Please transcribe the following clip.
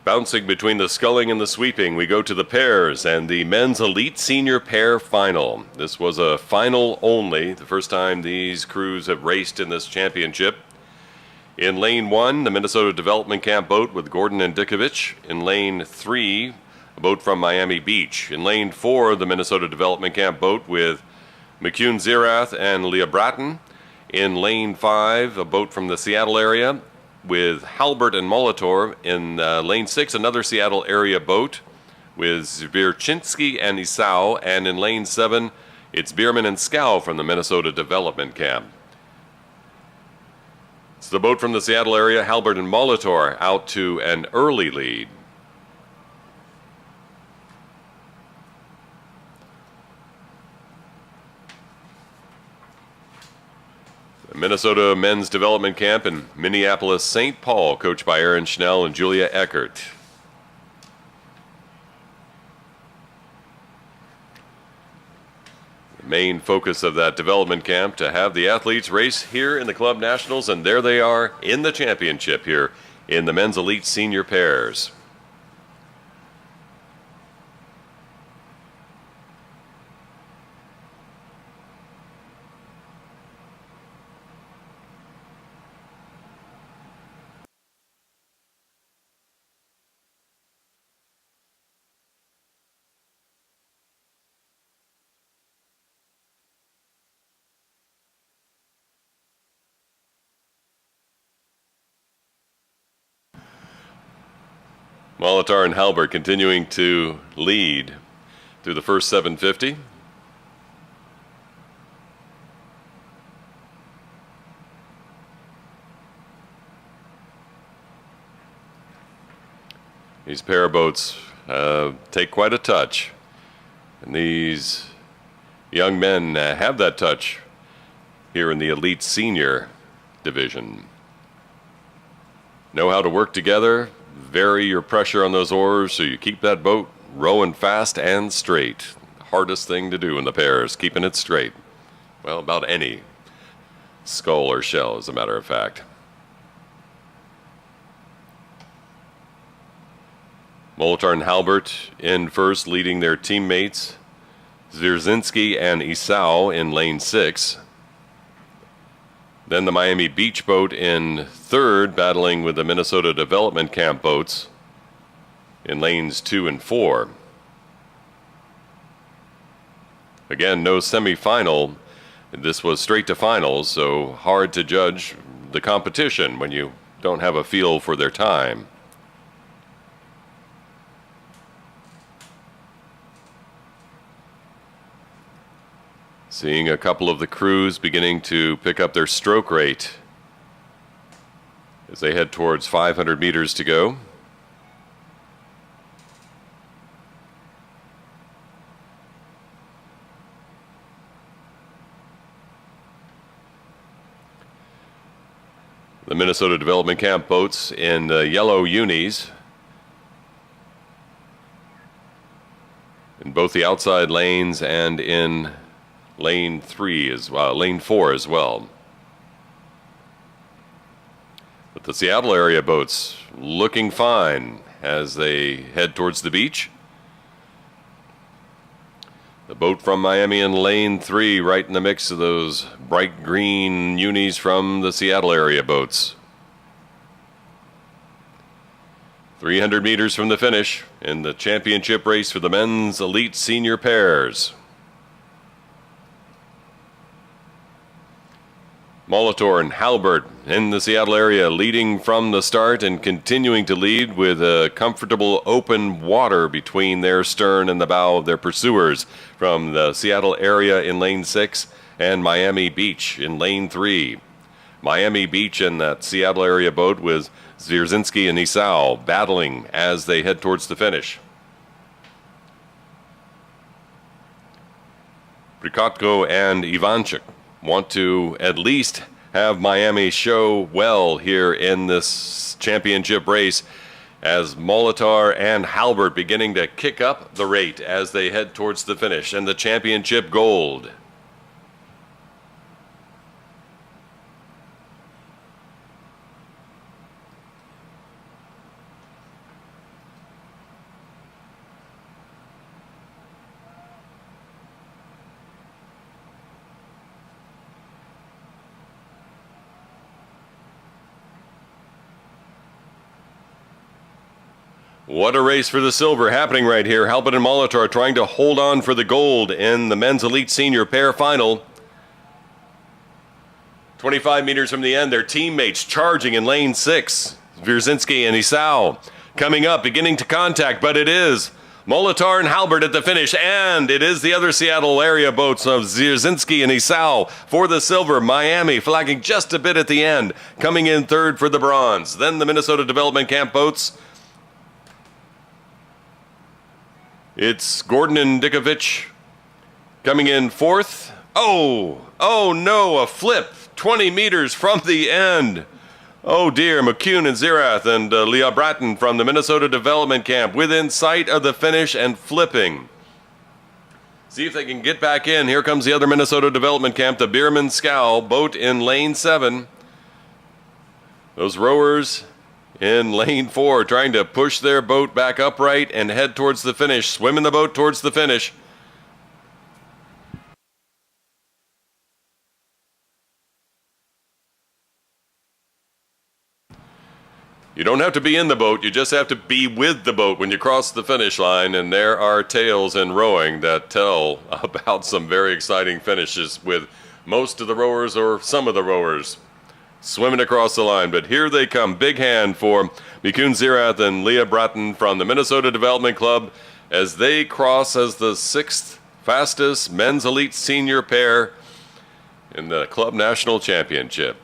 Bouncing between the sculling and the sweeping, we go to the pairs and the men's elite senior pair final. This was a final only, the first time these crews have raced in this championship. In lane 1, the Minnesota Development Camp boat with Gordon and Dickovich. In lane 3, a boat from Miami Beach. In lane 4, the Minnesota Development Camp boat with McCune Zerath and Leah Bratton. In lane 5, a boat from the Seattle area with Halbert and Molitor. In lane 6, another Seattle area boat with Zwierczynski and Isao. And in lane 7, it's Bierman and Scow from the Minnesota Development Camp. It's the boat from the Seattle area, Halbert and Molitor, out to an early lead. Minnesota Men's Development Camp in Minneapolis, St. Paul, coached by Aaron Schnell and Julia Eckert. The main focus of that development camp to have the athletes race here in the Club Nationals, and there they are in the championship here in the men's elite senior pairs. Molitor and Halbert continuing to lead through the first 750. These pair of boats take quite a touch, and these young men have that touch here in the elite senior division. Know how to work together, vary your pressure on those oars so you keep that boat rowing fast and straight. The hardest thing to do in the pairs, keeping it straight. Well, about any scull or shell, as a matter of fact. Molitor and Halbert in first, leading their teammates Zwierczynski and Isao in lane 6. Then the Miami Beach boat in third, battling with the Minnesota Development Camp boats in lanes 2 and 4. Again, no semifinal. This was straight to finals, so hard to judge the competition when you don't have a feel for their time. Seeing a couple of the crews beginning to pick up their stroke rate as they head towards 500 meters to go. The Minnesota Development Camp boats in the yellow unis in both the outside lanes and in lane 3 as well, lane 4 as well. But the Seattle area boats looking fine as they head towards the beach. The boat from Miami in lane 3 right in the mix of those bright green unis from the Seattle area boats. 300 meters from the finish in the championship race for the men's elite senior pairs. Molitor and Halbert in the Seattle area leading from the start and continuing to lead with a comfortable open water between their stern and the bow of their pursuers from the Seattle area in lane 6 and Miami Beach in lane 3. Miami Beach and that Seattle area boat with Zwierczynski and Isao battling as they head towards the finish. Prichodko and Ivанчук want to at least have Miami show well here in this championship race as Molitor and Halbert beginning to kick up the rate as they head towards the finish and the championship gold. What a race for the silver happening right here. Halbert and Molitor trying to hold on for the gold in the men's elite senior pair final. 25 meters from the end, their teammates charging in lane 6. Wierzinski and Isao coming up, beginning to contact, but it is Molitor and Halbert at the finish, and it is the other Seattle area boats of Wierzinski and Isao for the silver. Miami flagging just a bit at the end, coming in third for the bronze. Then the Minnesota Development Camp boats. It's Gordon and Dikovic coming in fourth. Oh no, a flip 20 meters from the end. Oh dear, McCune and Zirath and Leah Bratton from the Minnesota Development Camp within sight of the finish and flipping. See if they can get back in. Here comes the other Minnesota Development Camp, the Bierman Scow boat in lane 7. Those rowers in lane 4 trying to push their boat back upright and head towards the finish, swimming the boat towards the finish. You don't have to be in the boat, you just have to be with the boat when you cross the finish line, and there are tales in rowing that tell about some very exciting finishes with most of the rowers or some of the rowers swimming across the line. But here they come, big hand for Mikun Zirath and Leah Bratton from the Minnesota Development Club as they cross as the 6th fastest men's elite senior pair in the Club National Championship.